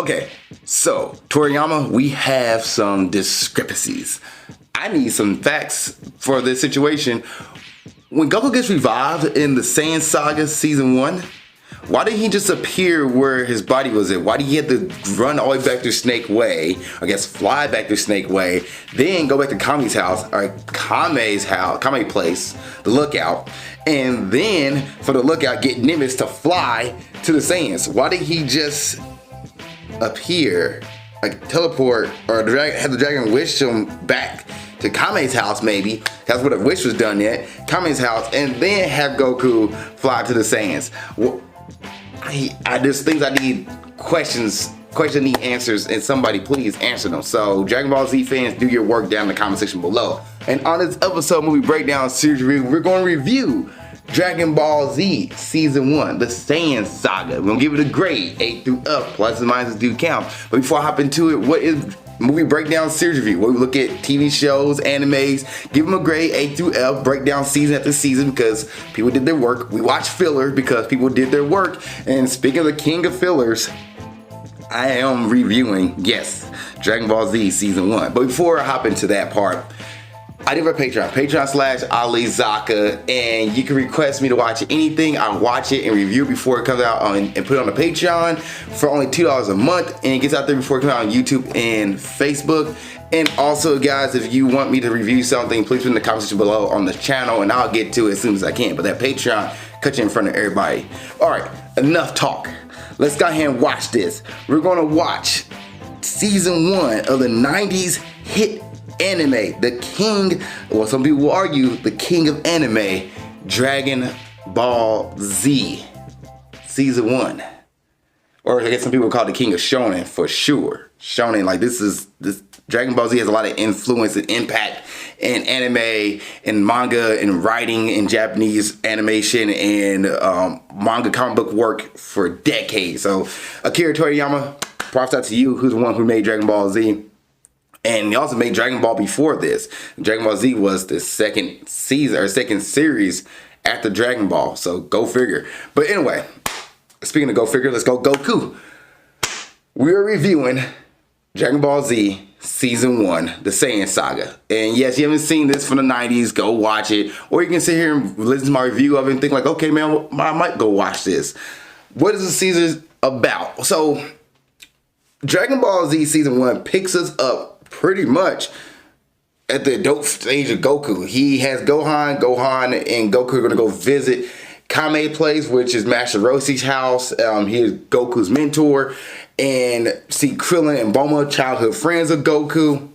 Okay, so Toriyama, we have some discrepancies. I need some facts for this situation. When Goku gets revived in the Saiyan Saga Season 1, why didn't he just appear where his body was at? Why did he have to run all the way back to Snake Way, I guess fly back to Snake Way, then go back to Kami's house, or Kame's house, Kame place, the lookout, and then for the lookout get Nimbus to fly to the Saiyans? Why did he just appear, like teleport, or have the dragon wish him back to Kame's house? Maybe that's what a wish was done at Kame's house, and then have Goku fly to the Saiyans. Well, there's things I need questions need answers, and somebody please answer them. So Dragon Ball Z fans, do your work down in the comment section below. And on this episode movie breakdown series review, we're going to review Dragon Ball Z Season 1, the Saiyan Saga. We're going to give it a grade, 8 through up, plus and minuses do count. But before I hop into it, what is movie breakdown series review? Where we look at TV shows, animes, give them a grade, 8 through F, break down season after season because people did their work. We watch fillers because people did their work. And speaking of the king of fillers, I am reviewing, yes, Dragon Ball Z Season 1. But before I hop into that part, I do have a Patreon, Patreon/Ali Zakka, and you can request me to watch anything. I watch it and review before it comes out and put it on the Patreon for only $2 a month, and it gets out there before it comes out on YouTube and Facebook. And also, guys, if you want me to review something, please put in the comment section below on the channel, and I'll get to it as soon as I can. But that Patreon cuts you in front of everybody. All right, enough talk. Let's go ahead and watch this. We're gonna watch Season 1 of the 90s hit anime, the king, well, some people will argue the king of anime, Dragon Ball Z Season 1, or I guess some people call it the king of shonen for sure. Shonen, like this Dragon Ball Z has a lot of influence and impact in anime and manga and writing in Japanese animation and manga comic book work for decades. So Akira Toriyama, props out to you, who's the one who made Dragon Ball Z. And he also made Dragon Ball before this. Dragon Ball Z was the second season or second series after Dragon Ball. So go figure. But anyway, speaking of go figure, let's go Goku. We are reviewing Dragon Ball Z Season 1, the Saiyan Saga. And yes, you haven't seen this from the 90s, go watch it. Or you can sit here and listen to my review of it and think like, okay, man, I might go watch this. What is the season about? So Dragon Ball Z Season 1 picks us up pretty much at the adult stage of Goku. He has Gohan, and Goku are going to go visit Kame place, which is Master Roshi's house. He is Goku's mentor, and see Krillin and Bulma, childhood friends of Goku,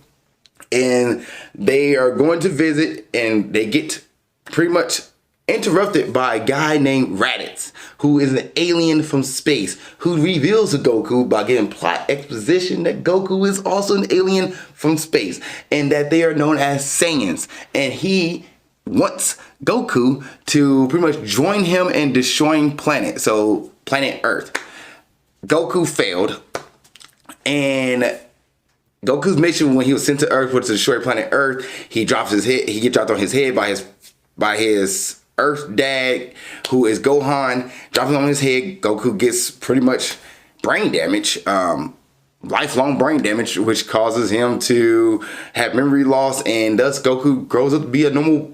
and they are going to visit, and they get pretty much interrupted by a guy named Raditz, who is an alien from space, who reveals to Goku by giving plot exposition that Goku is also an alien from space and that they are known as Saiyans. And he wants Goku to pretty much join him in destroying planet Earth. Goku failed, and Goku's mission when he was sent to Earth was to destroy planet Earth. He drops his head. He gets dropped on his head by his Earth dad, who is Gohan, dropping on his head. Goku gets pretty much brain damage, lifelong brain damage, which causes him to have memory loss, and thus Goku grows up to be a normal,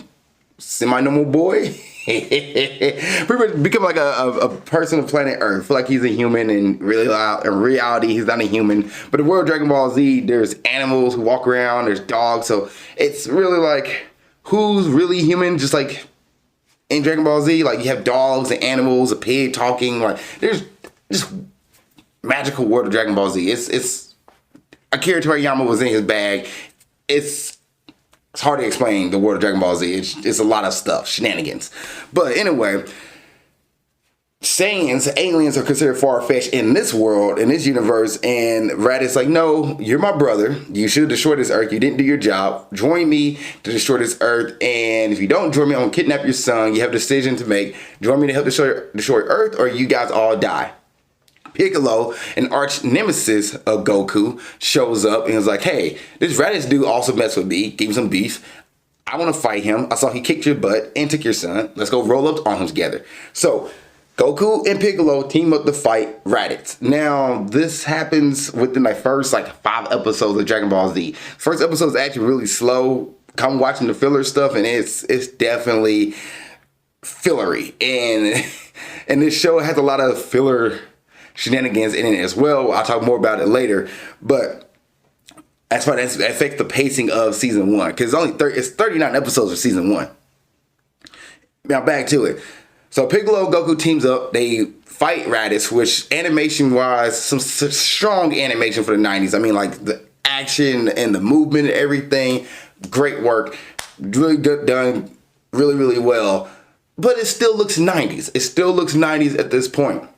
semi-normal boy. Pretty much become like a person of planet Earth. Feel like he's a human, and really in reality he's not a human. But in the world of Dragon Ball Z, there's animals who walk around, there's dogs, so it's really like who's really human, just like in Dragon Ball Z, like you have dogs and animals, a pig talking, like there's just magical world of Dragon Ball Z. It's Akira Toriyama was in his bag. It's hard to explain the world of Dragon Ball Z. It's a lot of stuff, shenanigans. But anyway, Saiyans, aliens, are considered far-fetched in this world, in this universe, and Raditz like, no, you're my brother. You should have destroyed this Earth. You didn't do your job. Join me to destroy this Earth, and if you don't join me, I'm going to kidnap your son. You have a decision to make. Join me to help destroy Earth, or you guys all die. Piccolo, an arch nemesis of Goku, shows up and is like, hey, this Raditz dude also messed with me, gave me some beef. I want to fight him. I saw he kicked your butt and took your son. Let's go roll up on him together. So Goku and Piccolo team up to fight Raditz. Now, this happens within the first 5 episodes of Dragon Ball Z. First episode is actually really slow. Come watching the filler stuff, and it's definitely fillery. And this show has a lot of filler shenanigans in it as well. I'll talk more about it later. But as far as that affects the pacing of season 1, because it's 39 episodes of season 1. Now back to it. So Piccolo, Goku teams up. They fight Raditz, which animation-wise, some strong animation for the 90s. I mean, the action and the movement and everything, great work. Really good, done really, really well. But it still looks 90s. It still looks 90s at this point.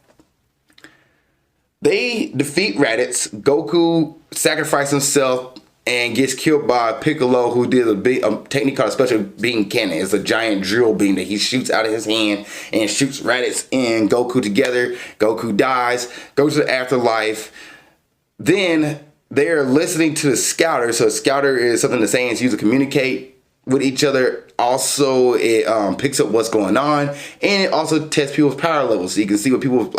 They defeat Raditz. Goku sacrifices himself and gets killed by Piccolo, who did a technique called a special beam cannon. It's a giant drill beam that he shoots out of his hand and shoots Raditz and Goku together. Goku dies, goes to the afterlife. Then they're listening to the scouter. So a scouter is something the Saiyans use to communicate with each other. Also, it picks up what's going on, and it also tests people's power levels, so you can see what people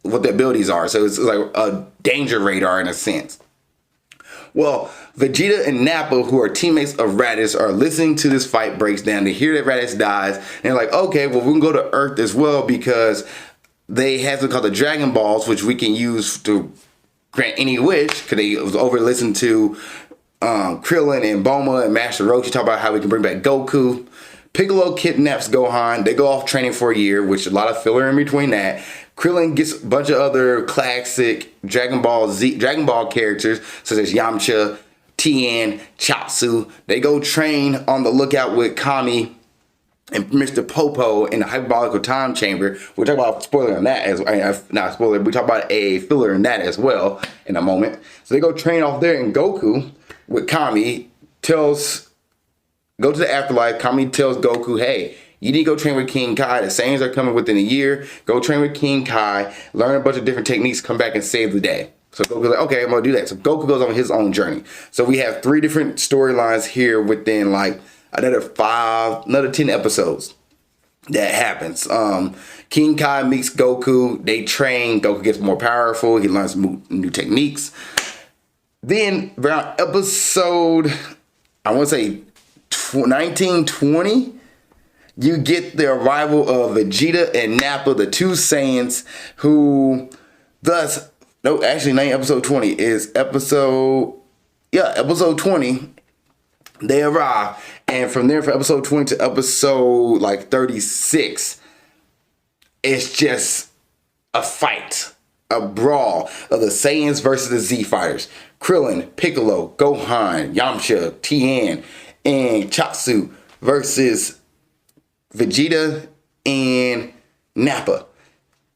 what their abilities are. So it's like a danger radar in a sense. Well, Vegeta and Nappa, who are teammates of Raditz, are listening to this fight breaks down. They hear that Raditz dies, and they're like, okay, well, we can go to Earth as well, because they have something called the Dragon Balls, which we can use to grant any wish, because they was over listening to Krillin and Bulma and Master Roshi talk about how we can bring back Goku. Piccolo kidnaps Gohan. They go off training for a year, which is a lot of filler in between that. Krillin gets a bunch of other classic Dragon Ball characters, such as Yamcha, Tien, Chiaotzu. They go train on the lookout with Kami and Mr. Popo in the hyperbolical time chamber. We'll talk about spoiler on that not spoiler. We talk about a filler in that as well in a moment. So they go train off there, and Goku with Kami go to the afterlife. Kami tells Goku, hey, you need to go train with King Kai. The Saiyans are coming within a year. Go train with King Kai. Learn a bunch of different techniques. Come back and save the day. So Goku's like, okay, I'm going to do that. So Goku goes on his own journey. So we have 3 different storylines here within another 10 episodes that happens. King Kai meets Goku. They train. Goku gets more powerful. He learns new techniques. Then around episode, I want to say 1920, you get the arrival of Vegeta and Nappa, the 2 Saiyans, who episode 20 is episode 20. They arrive, and from there, from episode 20 to episode 36, it's just a fight, a brawl of the Saiyans versus the Z Fighters. Krillin, Piccolo, Gohan, Yamcha, Tien, and Chiaotzu versus Vegeta and Nappa.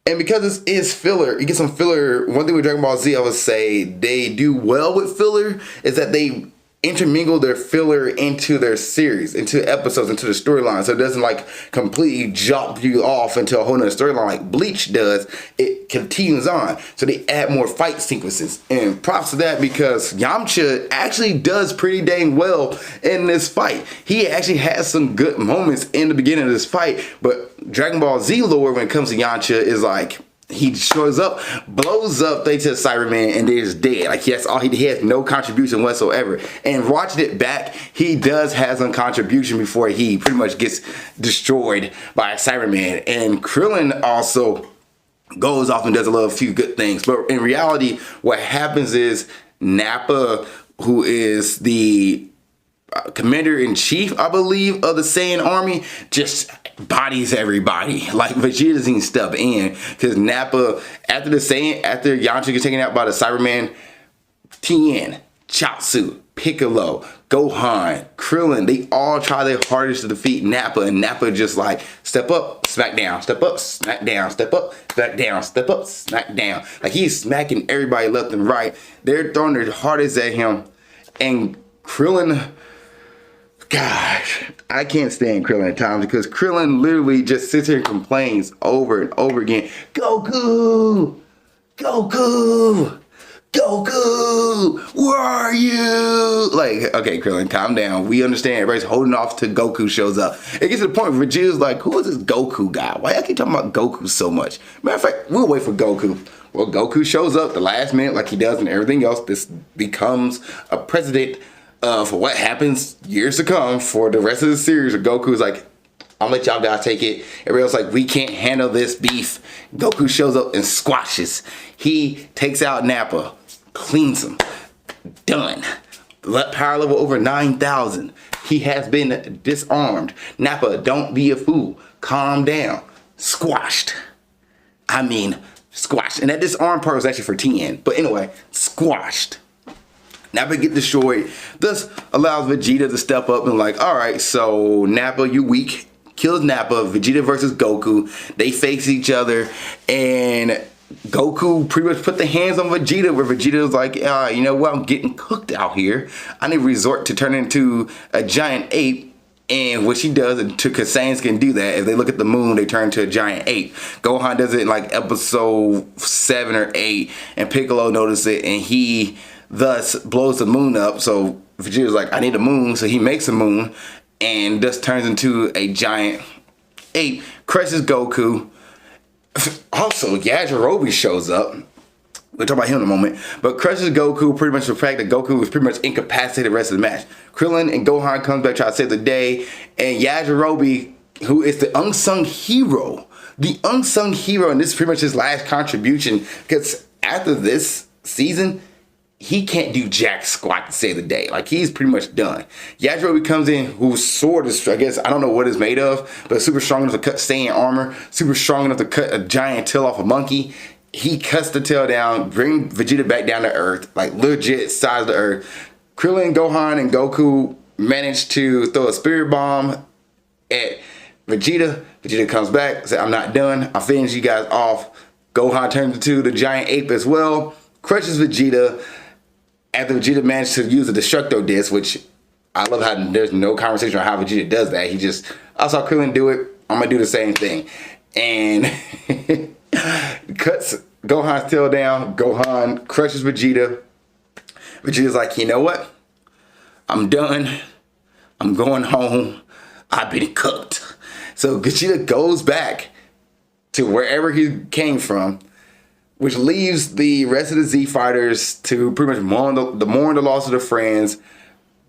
And because this is filler, you get some filler. One thing with Dragon Ball Z, I would say they do well with filler is that they intermingle their filler into their series, into episodes, into the storyline. So it doesn't completely jump you off into a whole nother storyline like Bleach does. It continues on. So they add more fight sequences. And props to that, because Yamcha actually does pretty dang well in this fight. He actually has some good moments in the beginning of this fight. But Dragon Ball Z lore, when it comes to Yamcha, is he shows up, blows up, they to Cyberman, and they're just dead. He has no contribution whatsoever. And watching it back, he does have some contribution before he pretty much gets destroyed by Cyberman. And Krillin also goes off and does a few good things. But in reality, what happens is Nappa, who is the commander-in-chief, I believe, of the Saiyan army, just bodies everybody. Vegeta doesn't even step in, because Nappa, after Yamcha gets taken out by the Cyberman, Tien, Chiaotzu, Piccolo, Gohan, Krillin, they all try their hardest to defeat Nappa, and Nappa just step up, smack down, step up, smack down, step up, smack down, step up, smack down. He's smacking everybody left and right. They're throwing their hardest at him, and Krillin, gosh, I can't stand Krillin at times, because Krillin literally just sits here and complains over and over again. Goku! Goku! Goku! Goku, where are you? Like, okay, Krillin, calm down. We understand everybody's holding off till Goku shows up. It gets to the point where Vegeta's like, who is this Goku guy? Why y'all keep talking about Goku so much? Matter of fact, we'll wait for Goku. Well, Goku shows up the last minute like he does and everything else. This becomes a precedent for what happens years to come for the rest of the series. Where Goku's like, I'll let y'all guys take it. Everybody else like, we can't handle this beef. Goku shows up and squashes. He takes out Nappa, cleans him. Done. Power level over 9,000. He has been disarmed. Nappa, don't be a fool. Calm down. Squashed. I mean, squashed. And that disarm part was actually for TN. But anyway, squashed. Nappa get destroyed. Thus allows Vegeta to step up and like, all right, so Nappa, you weak. Kills Nappa. Vegeta versus Goku. They face each other. And Goku pretty much put the hands on Vegeta where Vegeta was like, you know what, I'm getting cooked out here. I need to resort to turn into a giant ape. And what she does, because Saiyans can do that, if they look at the moon, they turn into a giant ape. Gohan does it in like episode 7 or 8, and Piccolo notices it, and he thus blows the moon up. So Vegeta's like, I need a moon, so he makes a moon, and thus turns into a giant ape, crushes Goku. Also, Yajirobe shows up. We'll talk about him in a moment. But crushes Goku pretty much for the fact that Goku was pretty much incapacitated the rest of the match. Krillin and Gohan comes back, try to save the day. And Yajirobe, who is the unsung hero. The unsung hero, and this is pretty much his last contribution. Because after this season, he can't do jack squat to save the day. Like, he's pretty much done. Yajirobe comes in, whose sword is, I guess, I don't know what it's made of, but super strong enough to cut Saiyan armor, super strong enough to cut a giant tail off a monkey. He cuts the tail down, bring Vegeta back down to Earth, like legit size of the Earth. Krillin, Gohan, and Goku manage to throw a spirit bomb at Vegeta. Vegeta comes back, says, I'm not done. I'll finish you guys off. Gohan turns into the giant ape as well, crushes Vegeta. After Vegeta managed to use the Destructo Disc, which I love how there's no conversation on how Vegeta does that. He just, I saw Krillin do it, I'm going to do the same thing. And cuts Gohan's tail down. Gohan crushes Vegeta. Vegeta's like, you know what? I'm done. I'm going home. I've been cooked. So Vegeta goes back to wherever he came from, which leaves the rest of the Z fighters to pretty much mourn the loss of their friends.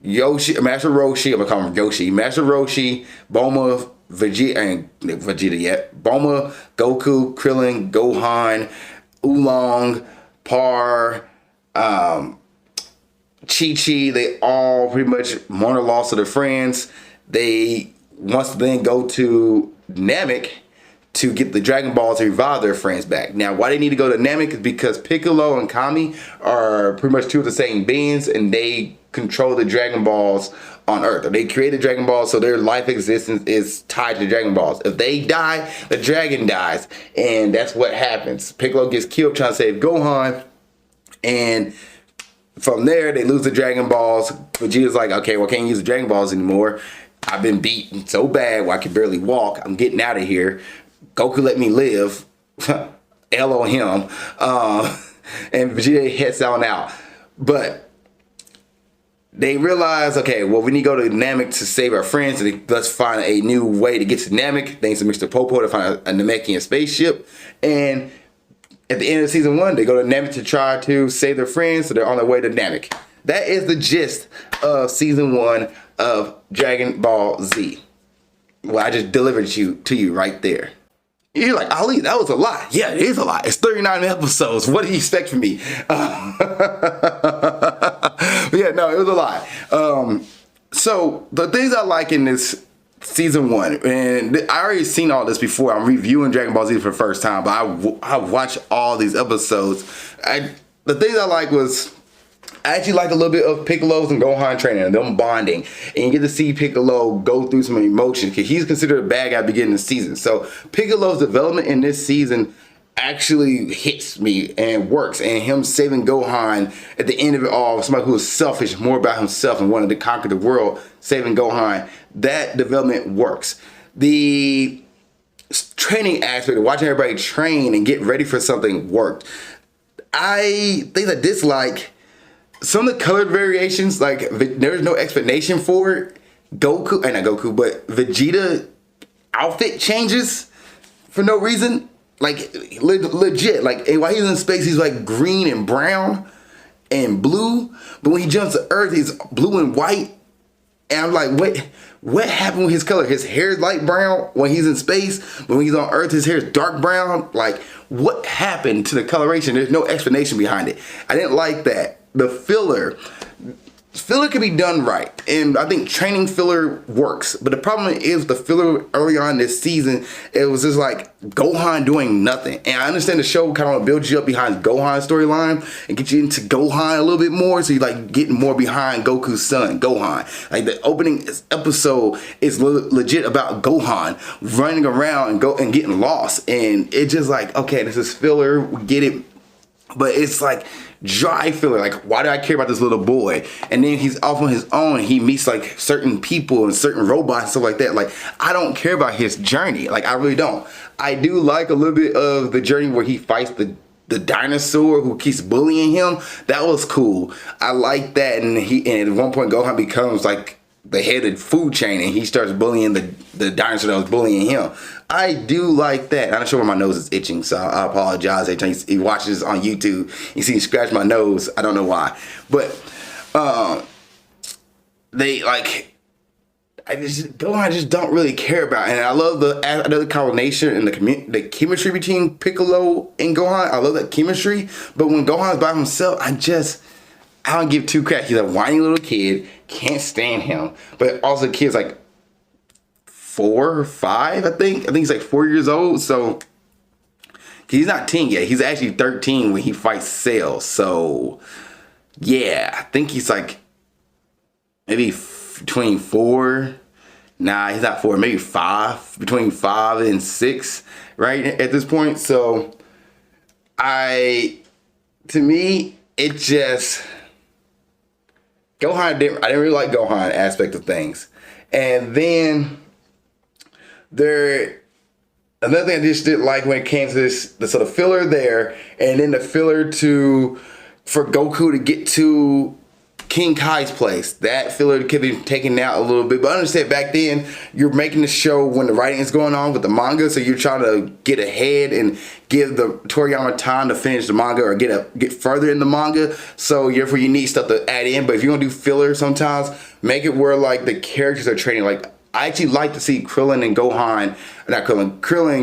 Yoshi, Master Roshi, I'm gonna call him Yoshi. Master Roshi, Bulma, Vegeta, ain't Vegeta yet. Bulma, Goku, Krillin, Gohan, Oolong, Par, Chi-Chi, they all pretty much mourn the loss of their friends. They once then go to Namek to get the Dragon Balls to revive their friends back. Now, why they need to go to Namek is because Piccolo and Kami are pretty much two of the same beings, and they control the Dragon Balls on Earth. Or they created Dragon Balls, so their life existence is tied to the Dragon Balls. If they die, the dragon dies, and that's what happens. Piccolo gets killed trying to save Gohan, and from there, they lose the Dragon Balls. Vegeta's like, okay, well, I can't use the Dragon Balls anymore. I've been beaten so bad where I can barely walk. I'm getting out of here. Goku let me live. L on him. And Vegeta heads on out. But they realize, okay, well, we need to go to Namek to save our friends. And let's find a new way to get to Namek. Thanks to Mr. Popo to find a Namekian spaceship. And at the end of season 1, they go to Namek to try to save their friends. So they're on their way to Namek. That is the gist of season 1 of Dragon Ball Z. Well, I just delivered to you right there. You're like, Ali, that was a lot. Yeah, it is a lot. It's 39 episodes. What do you expect from me? Yeah, no, it was a lot. So the things I like in this season 1, and I already seen all this before. I'm reviewing Dragon Ball Z for the first time, but I watched all these episodes. The things I like was, I actually like a little bit of Piccolo's and Gohan training and them bonding. And you get to see Piccolo go through some emotions because he's considered a bad guy at the beginning of the season. So Piccolo's development in this season actually hits me and works. And him saving Gohan at the end of it all, somebody who was selfish, more about himself and wanted to conquer the world, saving Gohan, that development works. The training aspect of watching everybody train and get ready for something worked. Things I dislike, some of the colored variations, like there's no explanation for it. Goku, not Goku, but Vegeta outfit changes for no reason. Like legit, like while he's in space, he's like green and brown and blue, but when he jumps to Earth, he's blue and white. And I'm like, what happened with his color? His hair is light brown when he's in space, but when he's on Earth, his hair is dark brown. Like, what happened to the coloration? There's no explanation behind it. I didn't like that. The filler can be done right, and I think training filler works. But the problem is the filler early on this season, it was just like Gohan doing nothing. And I understand the show kind of want to build you up behind Gohan's storyline and get you into Gohan a little bit more, so you like getting more behind Goku's son, Gohan. Like the opening episode is legit about Gohan running around and getting lost, and it's just like, okay, this is filler, we get it. But it's like dry filler. Like, why do I care about this little boy? And then he's off on his own. He meets like certain people and certain robots and stuff like that. Like, I don't care about his journey. Like, I really don't. I do like a little bit of the journey where he fights the dinosaur who keeps bullying him. That was cool. I like that. And at one point Gohan becomes like the head of the food chain, and he starts bullying the dinosaur that was bullying him. I do like that. I'm not sure why my nose is itching, so I apologize. Every time he watches this on YouTube, you see me scratch my nose. I don't know why. But Gohan I just don't really care about. And I love the combination and the chemistry between Piccolo and Gohan. I love that chemistry. But when Gohan's by himself, I don't give two cracks. He's a whiny little kid. Can't stand him. But also the kid's like 4 or 5, I think. I think he's like 4 years old. So he's not 10 yet. He's actually 13 when he fights Cell. So yeah, I think he's like maybe between 4. Nah, he's not 4. Maybe 5. Between 5 and 6, right at this point. So to me, it just Gohan. I didn't really like Gohan aspect of things, and then another thing I just didn't like when it came to this, the sort of filler there, and then the filler for Goku to get to King Kai's place. That filler could be taken out a little bit, but I understand back then you're making the show when the writing is going on with the manga, so you're trying to get ahead and give the Toriyama time to finish the manga or get further in the manga. So therefore you need stuff to add in. But if you're gonna do filler, sometimes make it where like the characters are training. Like I actually like to see Krillin and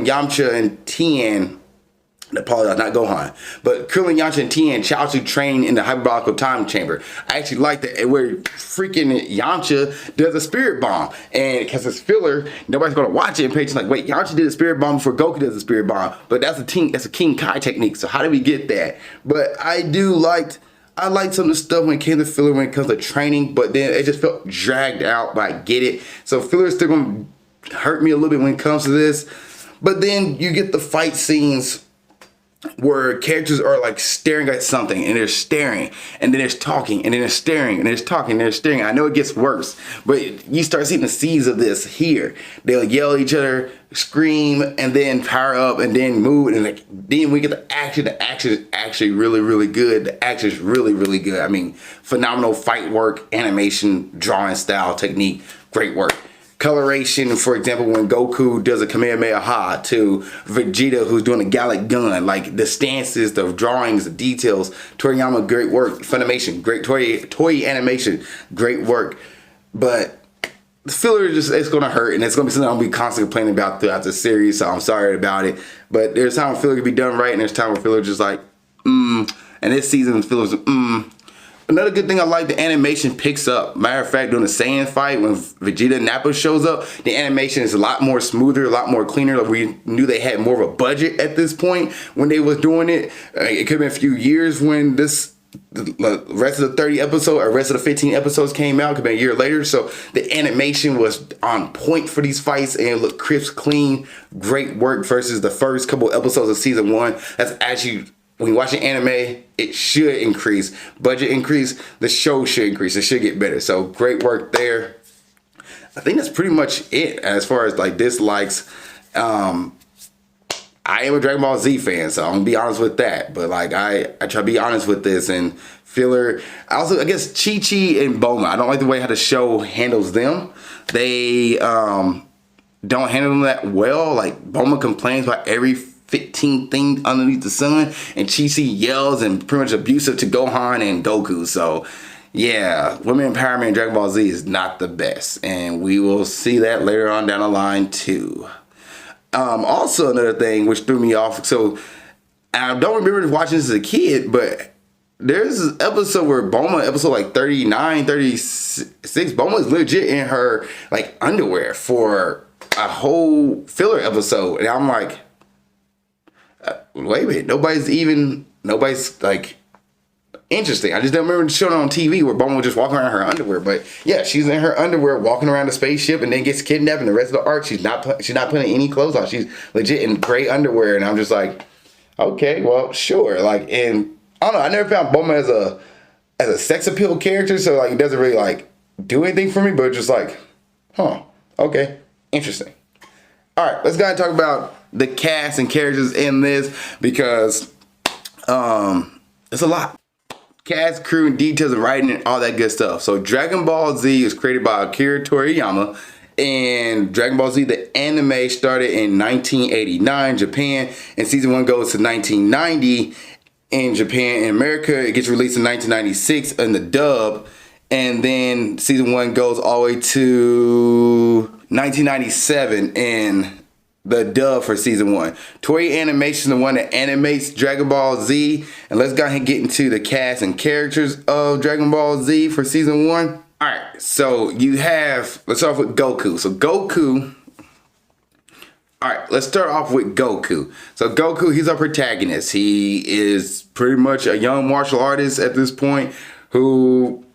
Yamcha and Tien. I apologize, not Gohan, but Krillin, Yamcha, and Tien Chaozu train in the hyperbolical time chamber. I actually like that where freaking Yamcha does a spirit bomb, and because it's filler, nobody's gonna watch it and pay attention. Like, wait, Yamcha did a spirit bomb before Goku does a spirit bomb, but that's a King Kai technique. So how did we get that? But I liked some of the stuff when it came to filler when it comes to training, but then it just felt dragged out. But I get it. So filler is still gonna hurt me a little bit when it comes to this. But then you get the fight scenes where characters are like staring at something, and they're staring, and then there's talking, and then they're staring, and there's talking, and they're staring. I know it gets worse, but you start seeing the seeds of this here. They'll yell at each other, scream, and then power up, and then move, and then we get the action. The action is actually really, really good. The action is really, really good. I mean, phenomenal fight work, animation, drawing style, technique, great work. Coloration, for example, when Goku does a Kamehameha to Vegeta, who's doing a Gallic gun, like the stances, the drawings, the details. Toriyama, great work. Funimation, great. Toei Animation, great work. But the filler it's gonna hurt, and it's gonna be something I'll be constantly complaining about throughout the series. So I'm sorry about it. But there's time where filler can be done right, and there's time where filler just like And this season, filler's Another good thing I like, the animation picks up. Matter of fact, during the Saiyan fight, when Vegeta and Nappa shows up, the animation is a lot more smoother, a lot more cleaner. Like we knew they had more of a budget at this point when they was doing it. It could have been a few years when the rest of the 30 episodes or rest of the 15 episodes came out. Could have been a year later. So the animation was on point for these fights, and it looked crisp, clean, great work versus the first couple episodes of season 1. That's actually, when you watch an anime, it should increase. Budget increase, the show should increase. It should get better. So great work there. I think that's pretty much it as far as like dislikes. I am a Dragon Ball Z fan, so I'm gonna be honest with that. But like I try to be honest with this, and filler. I guess Chi-Chi and Bulma, I don't like the way how the show handles them. They don't handle them that well. Like, Bulma complains about every 15 thing underneath the sun, and Chi-Chi yells and pretty much abusive to Gohan and Goku. So yeah, women empowerment in Dragon Ball Z is not the best, and we will see that later on down the line too. Also another thing which threw me off, so I don't remember watching this as a kid, but there's this episode where Bulma, episode like 39, 36, Bulma is legit in her like underwear for a whole filler episode, and I'm like, wait a minute, nobody's like interesting. I just don't remember showing on TV where Bulma was just walking around in her underwear. But yeah, she's in her underwear walking around the spaceship and then gets kidnapped. And the rest of the arc, she's not putting any clothes on. She's legit in gray underwear, and I'm just like, okay, well, sure. Like, and I don't know. I never found Bulma as a sex appeal character, so like it doesn't really like do anything for me. But just like, okay, interesting. All right, let's go ahead and talk about the cast and characters in this, because it's a lot. Cast, crew, and details of writing and all that good stuff. So Dragon Ball Z is created by Akira Toriyama, and Dragon Ball Z, the anime, started in 1989 Japan, and season 1 goes to 1990 in Japan. In America, it gets released in 1996 in the dub, and then season 1 goes all the way to 1997 in the dub for season 1. Toei Animation is the one that animates Dragon Ball Z. And let's go ahead and get into the cast and characters of Dragon Ball Z for season 1. Alright, so let's start off with Goku. So Goku, alright, let's start off with Goku. So Goku, he's our protagonist. He is pretty much a young martial artist at this point who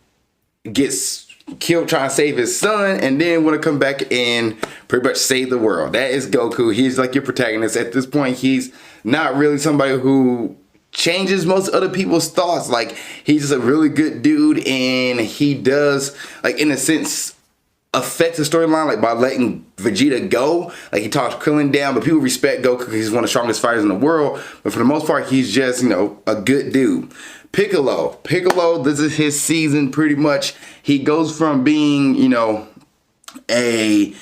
gets killed trying to save his son, and then want to come back and pretty much save the world. That is Goku. He's like your protagonist. At this point, he's not really somebody who changes most other people's thoughts. Like, he's just a really good dude, and he does, like, in a sense, affect the storyline, like by letting Vegeta go. Like, he talks Krillin down, but people respect Goku because he's one of the strongest fighters in the world. But for the most part, he's just, a good dude. Piccolo, this is his season pretty much. He goes from being, a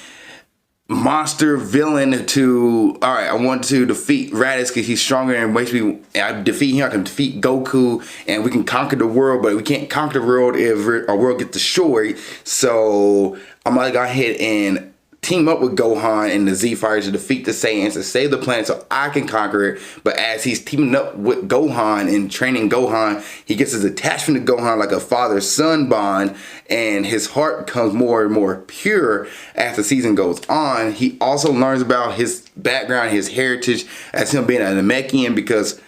monster villain to, all right, I want to defeat Raditz because he's stronger and basically I defeat him, I can defeat Goku and we can conquer the world, but we can't conquer the world if our world gets destroyed. So I'm gonna go ahead and team up with Gohan and the Z Fighters to defeat the Saiyans to save the planet so I can conquer it. But as he's teaming up with Gohan and training Gohan, he gets his attachment to Gohan like a father-son bond, and his heart becomes more and more pure as the season goes on. He also learns about his background, his heritage, as him being a Namekian, because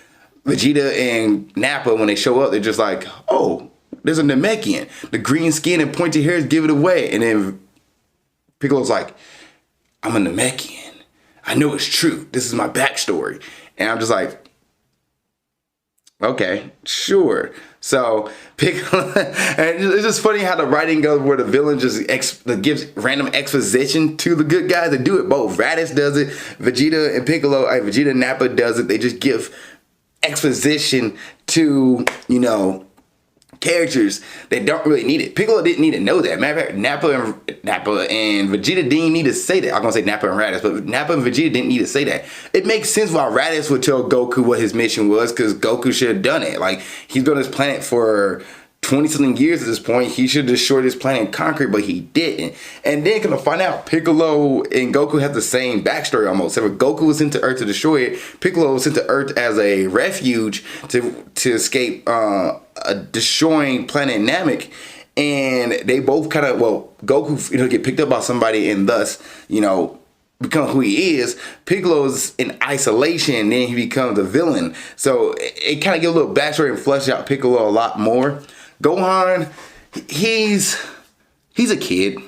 Vegeta and Nappa, when they show up, they're just like, oh, there's a Namekian. The green skin and pointy hairs give it away. And then Piccolo's like, I'm a Namekian. I know it's true. This is my backstory. And I'm just like, okay, sure. So Piccolo, and it's just funny how the writing goes where the villain just gives random exposition to the good guys. They do it both. Raditz does it. Vegeta and Piccolo, Vegeta and Nappa does it. They just give exposition to, characters that don't really need it. Piccolo didn't need to know that. Matter of fact, Nappa and Vegeta didn't need to say that. I'm gonna say Nappa and Raditz, but Nappa and Vegeta didn't need to say that. It makes sense why Raditz would tell Goku what his mission was, because Goku should have done it. Like, he's been on this planet for 20-something years at this point. He should have destroyed this planet and conquered, but he didn't. And then gonna find out Piccolo and Goku have the same backstory almost. So Goku was sent to Earth to destroy it. Piccolo was sent to Earth as a refuge to escape a destroying planet Namek. And they both kind of, Goku, get picked up by somebody and thus, become who he is. Piccolo's in isolation, and then he becomes a villain. So it kind of gives a little backstory and flesh out Piccolo a lot more. Gohan, he's a kid.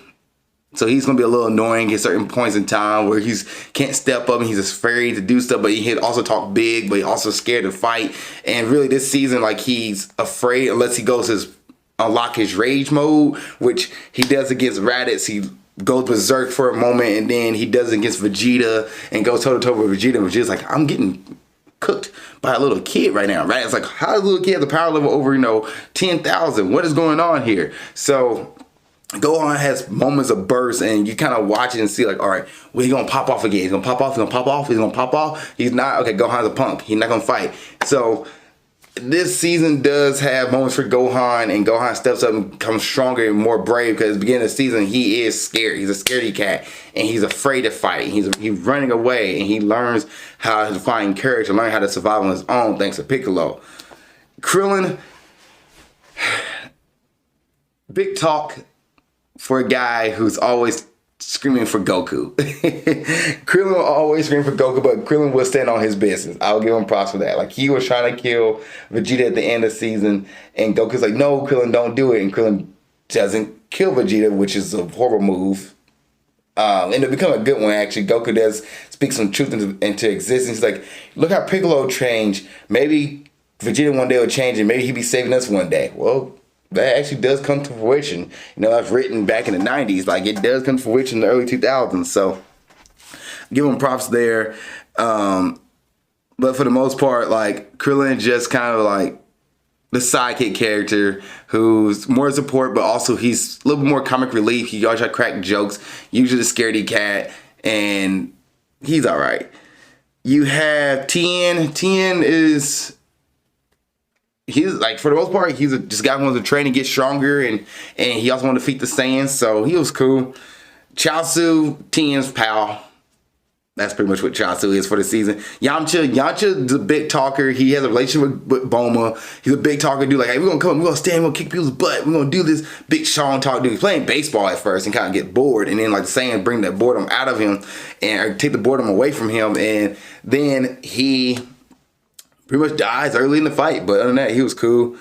So he's going to be a little annoying at certain points in time where he's can't step up and he's afraid to do stuff, but he can also talk big, but he's also scared to fight. And really this season, like, he's afraid unless he goes to unlock his rage mode, which he does against Raditz. He goes berserk for a moment, and then he does it against Vegeta and goes toe-to-toe with Vegeta. And Vegeta's like, I'm getting cooked by a little kid right now, right? It's like, how does a little kid have the power level over, 10,000? What is going on here? So Gohan has moments of bursts, and you kind of watch it and see like, all right, well, he's gonna pop off again. He's gonna pop off. He's gonna pop off. He's gonna pop off. He's not. Okay, Gohan's a punk. He's not gonna fight. So this season does have moments for Gohan, and Gohan steps up and becomes stronger and more brave, because at the beginning of the season, he is scared. He's a scaredy cat, and he's afraid to fight. He's running away, and he learns how to find courage and learn how to survive on his own thanks to Piccolo. Krillin, big talk for a guy who's always screaming for Goku. Krillin will always scream for Goku, but Krillin will stand on his business. I'll give him props for that. Like, he was trying to kill Vegeta at the end of the season, and Goku's like, no, Krillin, don't do it. And Krillin doesn't kill Vegeta, which is a horrible move. And it become a good one, actually. Goku does speak some truth into existence. He's like, look how Piccolo changed. Maybe Vegeta one day will change, and maybe he'll be saving us one day. Well, that actually does come to fruition. That's written back in the 90s. Like, it does come to fruition in the early 2000s. So, give him props there. But for the most part, like, Krillin just kind of like the sidekick character who's more support, but also he's a little bit more comic relief. He always try to crack jokes. Usually the scaredy cat, and he's all right. You have Tien. Tien is... He's like, for the most part, he's just guy who wants to train and get stronger, and he also wanted to defeat the Saiyans, so he was cool. Chaozu, Tien's pal. That's pretty much what Chaozu is for the season. Yamcha's a big talker. He has a relationship with Bulma. He's a big talker dude. Like, hey, we're gonna come, we're gonna stand, we're gonna kick people's butt, we're gonna do this big Sean talk dude. He's playing baseball at first and kind of get bored, and then like the Saiyans bring that boredom out of him and take the boredom away from him, and then he pretty much dies early in the fight, but other than that, he was cool.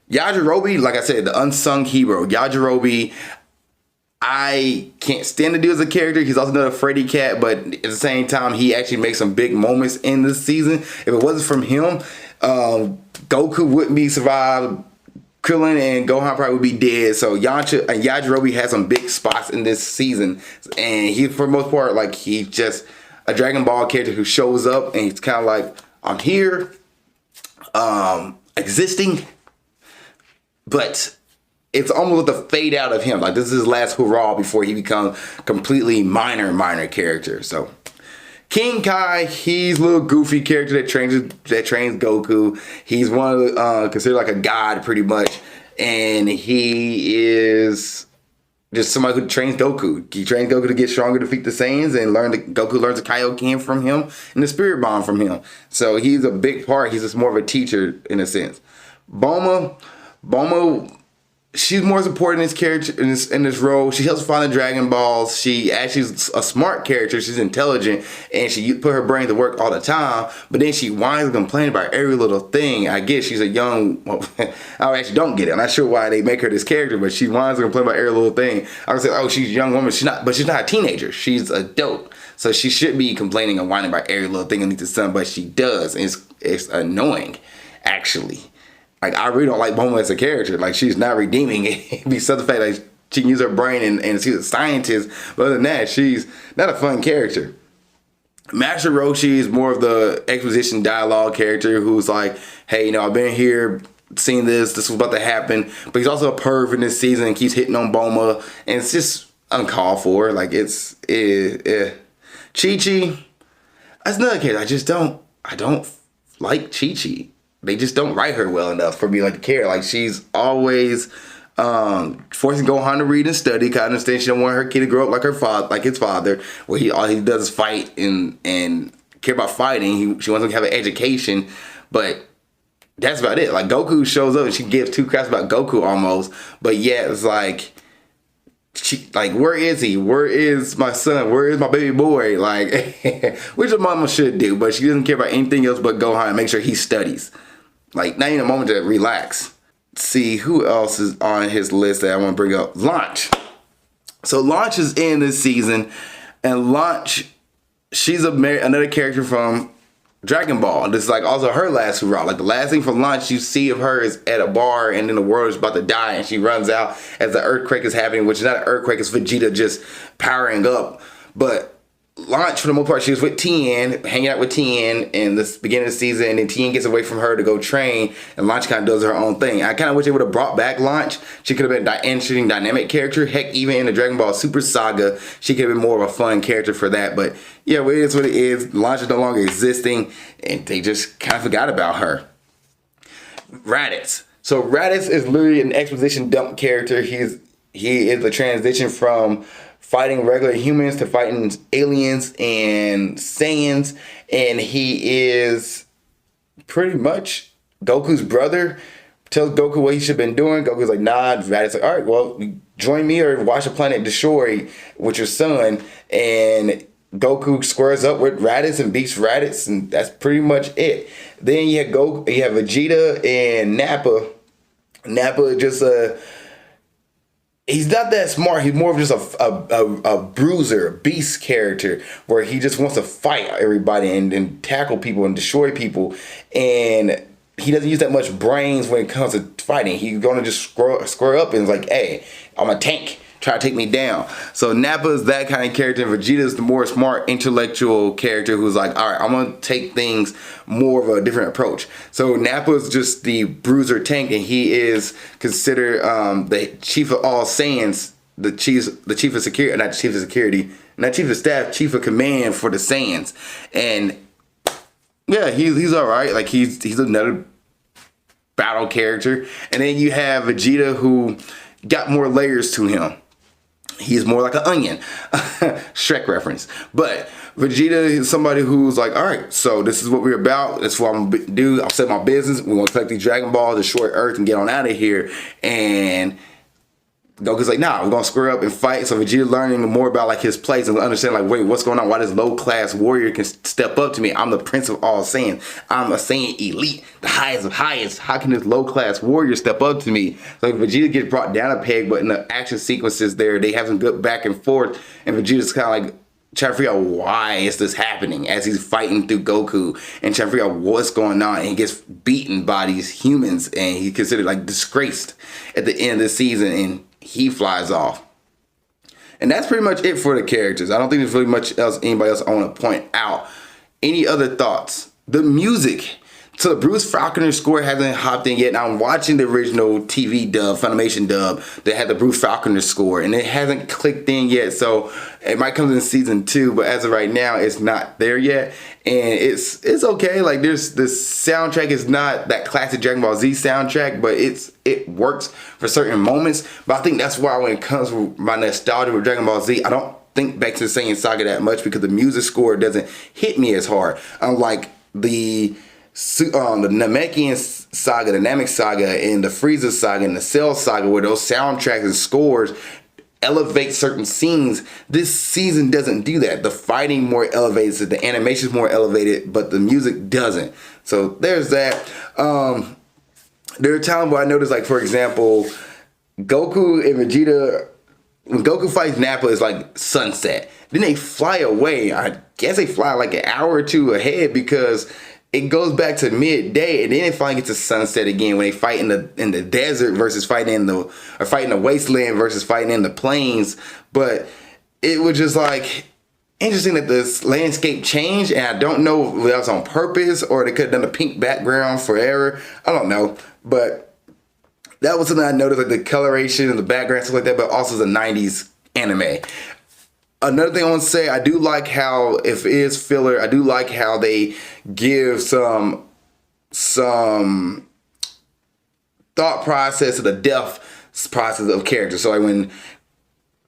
Yajirobe, like I said, the unsung hero. Yajirobe, I can't stand the dude as a character. He's also another Freddy cat, but at the same time, he actually makes some big moments in this season. If it wasn't from him, Goku wouldn't be survived. Krillin and Gohan probably would be dead. So Yajirobe has some big spots in this season, and he, for the most part, like, he's just a Dragon Ball character who shows up, and he's kind of like, I'm here. Existing, but it's almost a fade out of him. Like, this is his last hurrah before he becomes completely minor character. So King Kai, he's a little goofy character that trains Goku. He's one of the considered like a god pretty much, and he is just somebody who trains Goku. He trains Goku to get stronger, to defeat the Saiyans, and Goku learns the Kaioken from him and the Spirit Bomb from him. So he's a big part. He's just more of a teacher in a sense. Bulma, she's more supporting this character in this role. She helps find the Dragon Balls. She actually is a smart character. She's intelligent, and she put her brain to work all the time. But then she whines and complains about every little thing. I guess she's a young. Well, I actually don't get it. I'm not sure why they make her this character, but she whines and complains about every little thing. I would say, oh, she's a young woman. She's not, but she's not a teenager. She's adult, so she should be complaining and whining about every little thing underneath the sun. But she does, and it's annoying, actually. Like, I really don't like Bulma as a character. Like, she's not redeeming it. Besides the fact that she can use her brain and she's a scientist. But other than that, she's not a fun character. Master Roshi is more of the exposition dialogue character who's like, hey, I've been here, seen this was about to happen. But he's also a perv in this season and keeps hitting on Bulma. And it's just uncalled for. Like, Chi-Chi, that's another character. I don't like Chi-Chi. They just don't write her well enough for me to care. Like, she's always forcing Gohan to read and study. Cause I understand she don't want her kid to grow up like her father, like his father, where all he does is fight and care about fighting. She wants him to have an education, but that's about it. Like, Goku shows up and she gives two craps about Goku almost, but yeah, it's like, where is he? Where is my son? Where is my baby boy? Like, which a mama should do, but she doesn't care about anything else but Gohan and make sure he studies. Like, not even a moment to relax. See, who else is on his list that I want to bring up? Launch. So Launch is in this season, and Launch, she's another character from Dragon Ball. This is like also her last hurrah. Like, the last thing from Launch you see of her is at a bar, and then the world is about to die, and she runs out as the earthquake is happening, which is not an earthquake, it's Vegeta just powering up. But Launch, for the most part, she was with Tien, hanging out with Tien in the beginning of the season, and then Tien gets away from her to go train, and Launch kind of does her own thing. I kind of wish they would have brought back Launch. She could have been an interesting, dynamic character. Heck, even in the Dragon Ball Super Saga, she could have been more of a fun character for that. But yeah, it is what it is. Launch is no longer existing, and they just kind of forgot about her. Raditz. So Raditz is literally an exposition dump character. He is the transition from fighting regular humans to fighting aliens and Saiyans, and he is pretty much Goku's brother. Tells Goku what he should have been doing. Goku's like, nah. Raditz like, all right, well, join me or watch the planet destroy with your son. And Goku squares up with Raditz and beats Raditz, and that's pretty much it. Then you have Vegeta and Nappa. Nappa just he's not that smart. He's more of just a bruiser, a beast character where he just wants to fight everybody and tackle people and destroy people. And he doesn't use that much brains when it comes to fighting. He's going to just square up and is like, hey, I'm a tank. Try to take me down. So Nappa is that kind of character, and Vegeta is the more smart, intellectual character who's like, all right, I'm going to take things more of a different approach. So Nappa is just the bruiser tank, and he is considered the chief of all Saiyans, the chief of security, not chief of security, not chief of staff, chief of command for the Saiyans. And yeah, he's all right. Like he's another battle character. And then you have Vegeta, who got more layers to him. He's more like an onion. Shrek reference. But Vegeta is somebody who's like, all right, so this is what we're about. That's what I'm going to do. I'll set my business. We're going to collect these Dragon Balls, destroy Earth, and get on out of here. And Goku's like, nah, we're going to square up and fight. So Vegeta learning more about like his place and understand like, wait, what's going on? Why this low-class warrior can step up to me? I'm the prince of all Saiyans. I'm a Saiyan elite, the highest of highest. How can this low-class warrior step up to me? So Vegeta gets brought down a peg, but in the action sequences there, they have some good back and forth. And Vegeta's kind of like trying to figure out why is this happening as he's fighting through Goku and trying to figure out what's going on. And he gets beaten by these humans and he's considered like disgraced at the end of the season, and he flies off. And that's pretty much it for the characters. I don't think there's really much else anybody else I want to point out. Any other thoughts? The music. So the Bruce Falconer score hasn't hopped in yet. Now I'm watching the original TV dub, Funimation dub, that had the Bruce Falconer score, and it hasn't clicked in yet. So it might come in season 2, but as of right now, it's not there yet. And it's okay. Like the soundtrack is not that classic Dragon Ball Z soundtrack, but it works for certain moments. But I think that's why when it comes to my nostalgia with Dragon Ball Z, I don't think back to the Saiyan Saga that much because the music score doesn't hit me as hard. Unlike the Namekian Saga, the Namek Saga, and the Frieza Saga, and the Cell Saga, where those soundtracks and scores elevate certain scenes. This season doesn't do that. The fighting more elevated, the animation is more elevated, but the music doesn't. So there's that. There are times where I notice, like, for example, Goku and Vegeta, when Goku fights Nappa, it's like sunset. Then they fly away. I guess they fly like an hour or two ahead because it goes back to midday, and then it finally gets to sunset again when they fight in the desert versus fighting in the wasteland versus fighting in the plains. But it was just like interesting that this landscape changed, and I don't know if that was on purpose or they could have done a pink background forever. I don't know, but that was something I noticed, like the coloration and the background, stuff like that. But also the '90s anime. Another thing I want to say, I do like how, if it is filler, I do like how they give some thought process to the death process of characters. So like when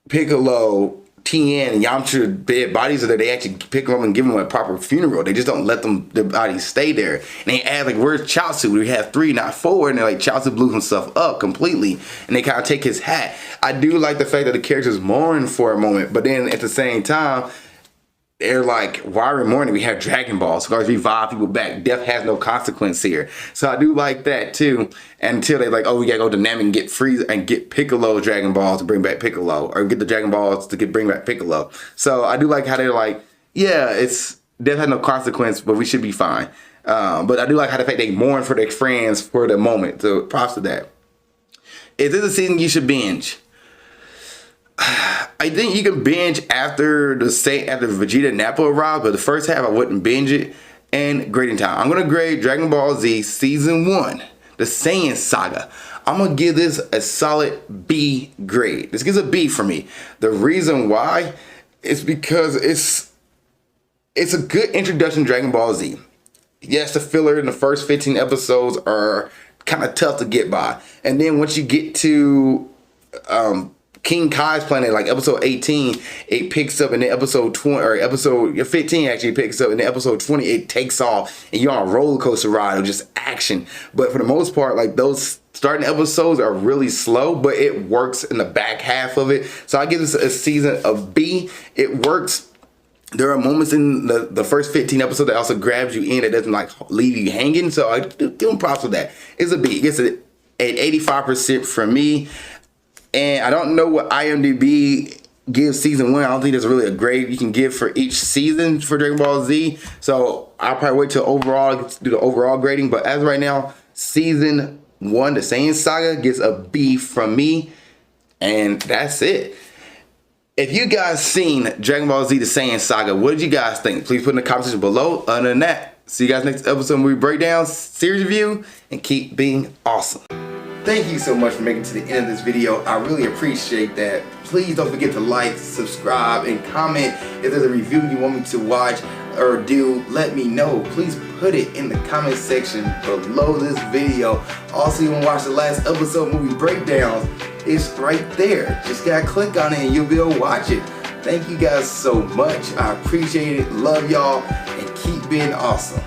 Piccolo, Tien, and Yamcha dead bodies are there, they actually pick them up and give them a proper funeral. They just don't let their bodies stay there. And they add like, where's Chaozu? We have 3, not 4, and they're like, Chaozu blew himself up completely, and they kind of take his hat. I do like the fact that the characters mourn for a moment, but then at the same time, they're like, why are we mourning? We have Dragon Balls. So we revive people back. Death has no consequence here. So I do like that too. Until they're like, oh, we gotta go to Namek and get Frieza and get Piccolo Dragon Balls to bring back Piccolo, or get the Dragon Balls to bring back Piccolo. So I do like how they're like, yeah, death has no consequence, but we should be fine. But I do like how the fact they mourn for their friends for the moment. So props to that. Is this a season you should binge? I think you can binge after Vegeta Nappa arrives, but the first half I wouldn't binge it. And grading time. I'm gonna grade Dragon Ball Z Season 1, the Saiyan Saga. I'm gonna give this a solid B grade. This gives a B for me. The reason why is because it's a good introduction to Dragon Ball Z. Yes, the filler in the first 15 episodes are kind of tough to get by. And then once you get to King Kai's planet, like episode 18, it picks up, and then episode 20 or episode 15 actually picks up, and then episode 20 it takes off, and you're on a roller coaster ride of just action. But for the most part, like those starting episodes are really slow, but it works in the back half of it. So I give this a season of B. It works. There are moments in the first 15 episodes that also grabs you in, that doesn't like leave you hanging. So I give them props for that. It's a B. It gets an 85% from me. And I don't know what IMDb gives season 1. I don't think there's really a grade you can give for each season for Dragon Ball Z. So I'll probably wait till do the overall grading. But as of right now, season 1, the Saiyan Saga, gets a B from me. And that's it. If you guys seen Dragon Ball Z, the Saiyan Saga, what did you guys think? Please put in the comment section below. Other than that, see you guys next episode, movie breakdown, series review, and keep being awesome. Thank you so much for making it to the end of this video. I really appreciate that. Please don't forget to like, subscribe, and comment. If there's a review you want me to watch or do, let me know. Please put it in the comment section below this video. Also, you want to watch the last episode movie breakdowns, it's right there. Just gotta click on it and you'll be able to watch it. Thank you guys so much. I appreciate it. Love y'all, and keep being awesome.